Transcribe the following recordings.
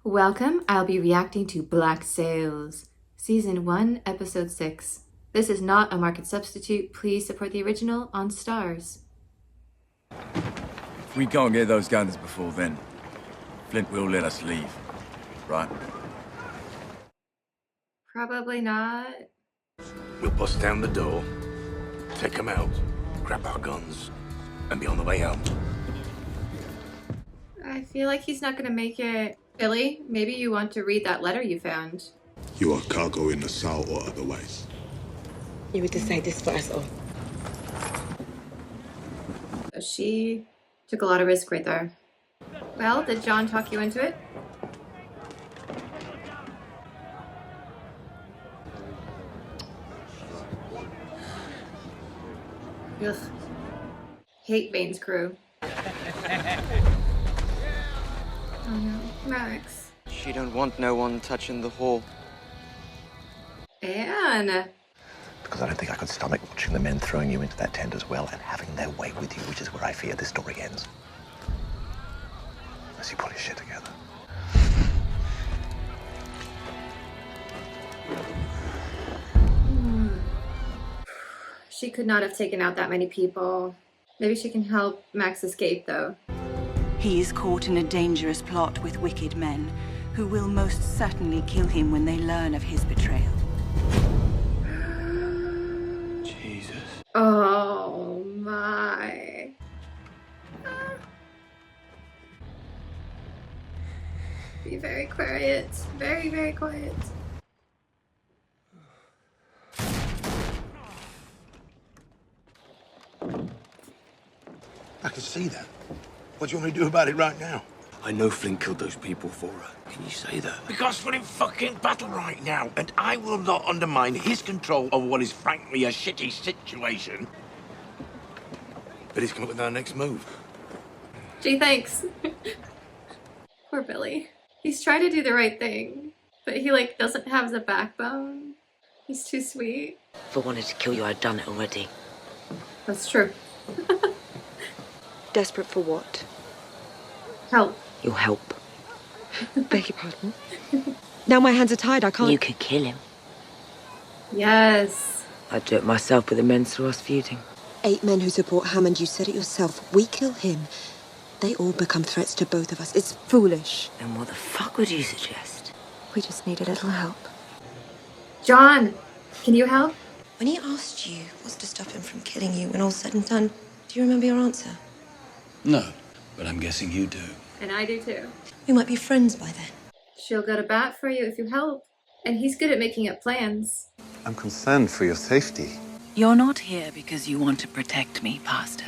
Welcome, I'll be reacting to Black Sails, Season 1, Episode 6. This is not a market substitute. Please support the original on Starz. If we can't get those guns before then, Flint will let us leave, right? Probably not. We'll bust down the door, take them out, grab our guns, and be on the way home. I feel like he's not gonna make it. Billy, maybe you want to read that letter you found. You are cargo in the south or otherwise. You would decide this for us all. So she took a lot of risk right there. Well, did John talk you into it? Ugh. Hate Bane's crew. Oh no, Max. She don't want no one touching the hall. Anne. Because I don't think I could stomach watching the men throwing you into that tent as well and having their way with you, which is where I fear this story ends. Unless you pull your shit together. She could not have taken out that many people. Maybe she can help Max escape, though. He is caught in a dangerous plot with wicked men, who will most certainly kill him when they learn of his betrayal. Jesus. Oh my. Be very quiet. Very, very quiet. I can see that. What do you want me to do about it right now? I know Flint killed those people for her. Can you say that? Because we're in fucking battle right now, and I will not undermine his control of what is frankly a shitty situation. But he's come up with our next move. Gee, thanks. Poor Billy. He's trying to do the right thing, but he, doesn't have the backbone. He's too sweet. If I wanted to kill you, I'd done it already. That's true. Desperate for what? Help. Your help. Beg your pardon? Now my hands are tied, I can't... You could kill him. Yes. I'd do it myself, but the men saw us feuding. 8 men who support Hammond, you said it yourself. We kill him, they all become threats to both of us. It's foolish. Then what the fuck would you suggest? We just need a little help. John, can you help? When he asked you what's to stop him from killing you when all's said and done, do you remember your answer? No, but I'm guessing you do. And I do too. We might be friends by then. She'll go to bat for you if you help. And he's good at making up plans. I'm concerned for your safety. You're not here because you want to protect me, Pastor.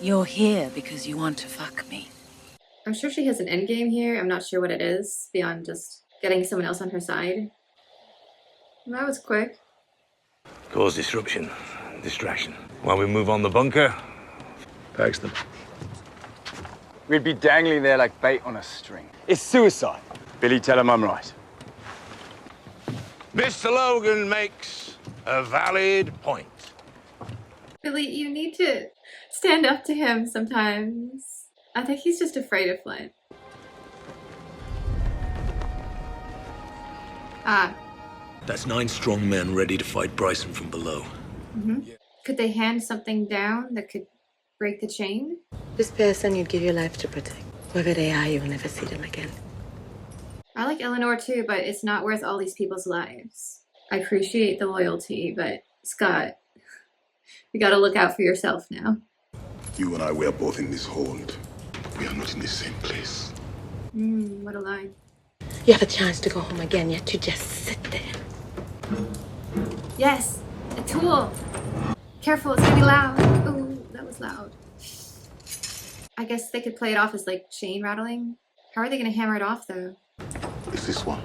You're here because you want to fuck me. I'm sure she has an endgame here. I'm not sure what it is, beyond just getting someone else on her side. That was quick. Cause disruption, distraction. While we move on the bunker, pax them. We'd be dangling there like bait on a string. It's suicide. Billy, tell him I'm right. Mr. Logan makes a valid point. Billy, you need to stand up to him sometimes. I think he's just afraid of Flint. Ah. That's 9 strong men ready to fight Bryson from below. Could they hand something down that could break the chain? This person you'd give your life to protect. Whoever they are, you'll never see them again. I like Eleanor too, but it's not worth all these people's lives. I appreciate the loyalty, but Scott, you gotta look out for yourself now. You and I, we are both in this hold. We are not in the same place. What a line. You have a chance to go home again, yet you just sit there. Yes, a tool. Careful, it's gonna be loud. Oh, that was loud. I guess they could play it off as chain rattling. How are they gonna hammer it off though? It's this one.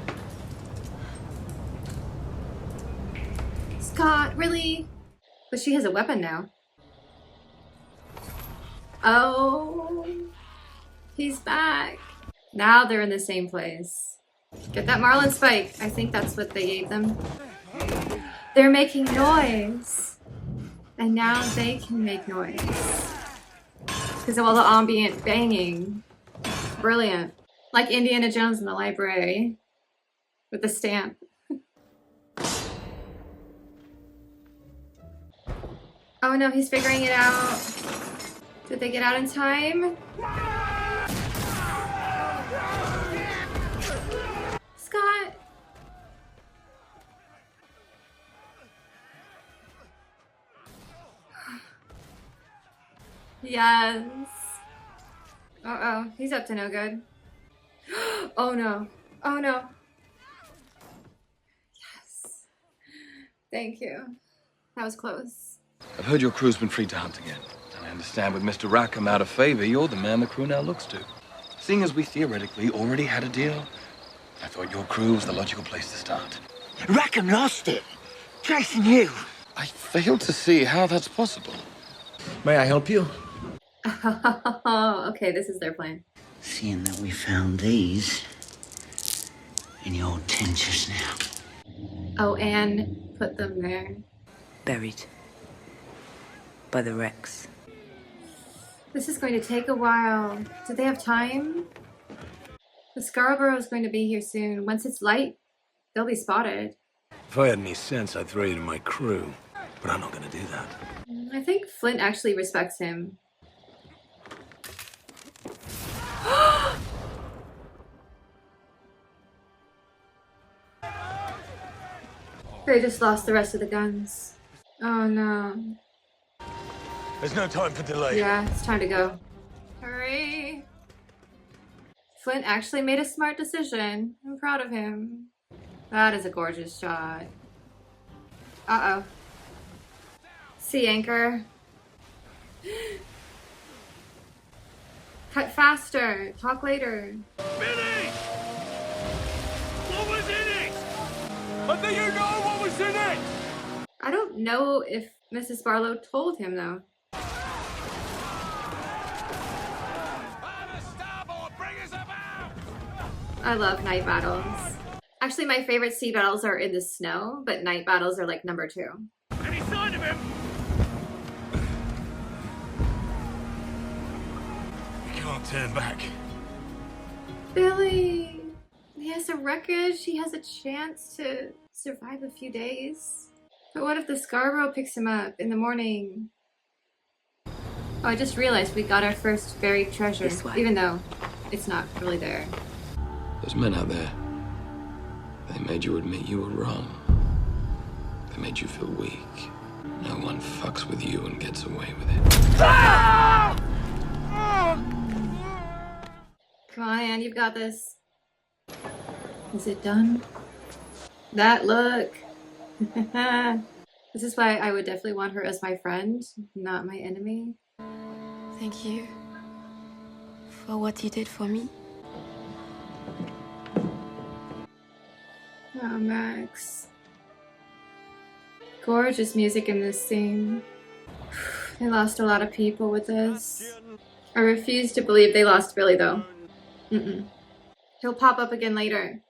Scott, really? But she has a weapon now. Oh, he's back. Now they're in the same place. Get that Marlin spike. I think that's what they gave them. They're making noise. And now they can make noise. Because of all the ambient banging. Brilliant. Like Indiana Jones in the library with the stamp. Oh no, he's figuring it out. Did they get out in time? Scott! Yes. Uh-oh, he's up to no good. Oh no. Oh no. Yes. Thank you. That was close. I've heard your crew's been free to hunt again. And I understand with Mr. Rackham out of favor, you're the man the crew now looks to. Seeing as we theoretically already had a deal, I thought your crew was the logical place to start. Rackham lost it. Chasing you. I failed to see how that's possible. May I help you? Okay, this is their plan. Seeing that we found these in your old tin just now. Oh, Anne put them there. Buried by the wrecks. This is going to take a while. Do they have time? The Scarborough is going to be here soon. Once it's light, they'll be spotted. If I had any sense, I'd throw you to my crew. But I'm not gonna do that. I think Flint actually respects him. They just lost the rest of the guns. Oh no. There's no time for delay. Yeah, it's time to go. Hurry. Flint actually made a smart decision. I'm proud of him. That is a gorgeous shot. Uh-oh. Sea anchor. Cut faster. Talk later. Billy! What was in it? And do you know what was in it? I don't know if Mrs. Barlow told him though. I love night battles. Actually, my favorite sea battles are in the snow, but night battles are like number 2. Any sign of him? You can't turn back. Billy! He has a wreckage. He has a chance to survive a few days. But what if the Scarborough picks him up in the morning? Oh, I just realized we got our first buried treasure, even though it's not really there. Those men out there, they made you admit you were wrong. They made you feel weak. No one fucks with you and gets away with it. Come on, Anne, you've got this. Is it done? That look. This is why I would definitely want her as my friend, not my enemy. Thank you for what you did for me. Oh, Max. Gorgeous music in this scene. They lost a lot of people with this. I refuse to believe they lost Billy, though. He'll pop up again later.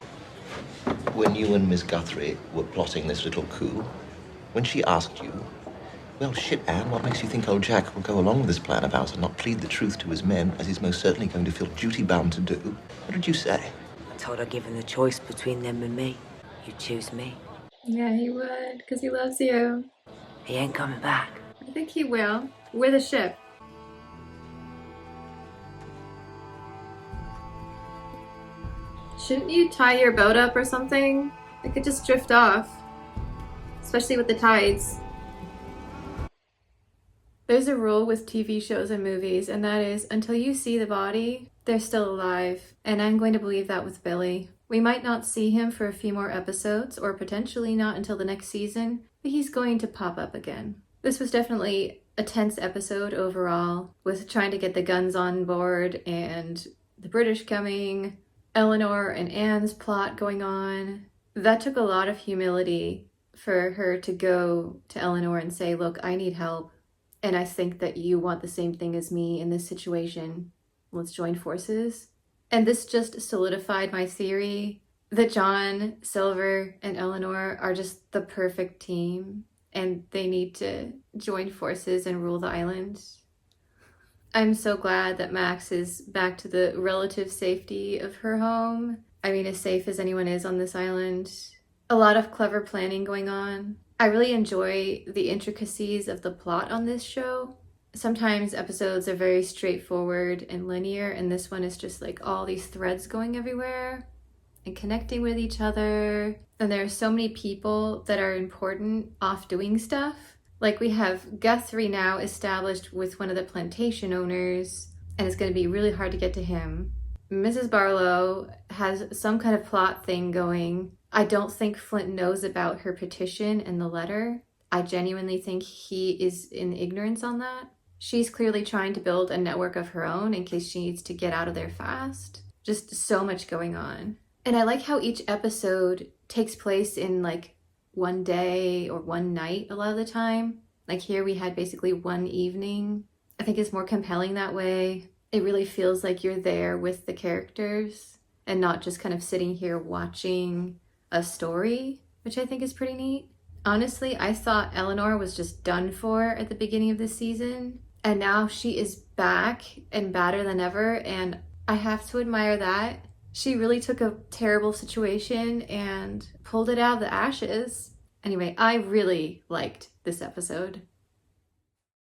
When you and Miss Guthrie were plotting this little coup, when she asked you, well, shit, Anne, what makes you think old Jack will go along with this plan of ours and not plead the truth to his men, as he's most certainly going to feel duty-bound to do? What did you say? I told her, given the choice between them and me, you'd choose me. Yeah, he would, because he loves you. He ain't coming back. I think he will. With a ship. Shouldn't you tie your boat up or something? It could just drift off. Especially with the tides. There's a rule with TV shows and movies, and that is, until you see the body, they're still alive. And I'm going to believe that with Billy. We might not see him for a few more episodes, or potentially not until the next season, but he's going to pop up again. This was definitely a tense episode overall, with trying to get the guns on board, and the British coming, Eleanor and Anne's plot going on. That took a lot of humility for her to go to Eleanor and say, look, I need help. And I think that you want the same thing as me in this situation. Let's join forces. And this just solidified my theory that John, Silver, and Eleanor are just the perfect team. And they need to join forces and rule the island. I'm so glad that Max is back to the relative safety of her home. I mean, as safe as anyone is on this island. A lot of clever planning going on. I really enjoy the intricacies of the plot on this show. Sometimes episodes are very straightforward and linear, and this one is just like all these threads going everywhere and connecting with each other. And there are so many people that are important off doing stuff. Like we have Guthrie now established with one of the plantation owners, and it's going to be really hard to get to him. Mrs. Barlow has some kind of plot thing going. I don't think Flint knows about her petition and the letter. I genuinely think he is in ignorance on that. She's clearly trying to build a network of her own in case she needs to get out of there fast. Just so much going on. And I like how each episode takes place in like one day or one night a lot of the time. Like here we had basically one evening. I think it's more compelling that way. It really feels like you're there with the characters and not just kind of sitting here watching a story, which I think is pretty neat. Honestly, I thought Eleanor was just done for at the beginning of this season, and now she is back and badder than ever, and I have to admire that. She really took a terrible situation and pulled it out of the ashes. Anyway, I really liked this episode.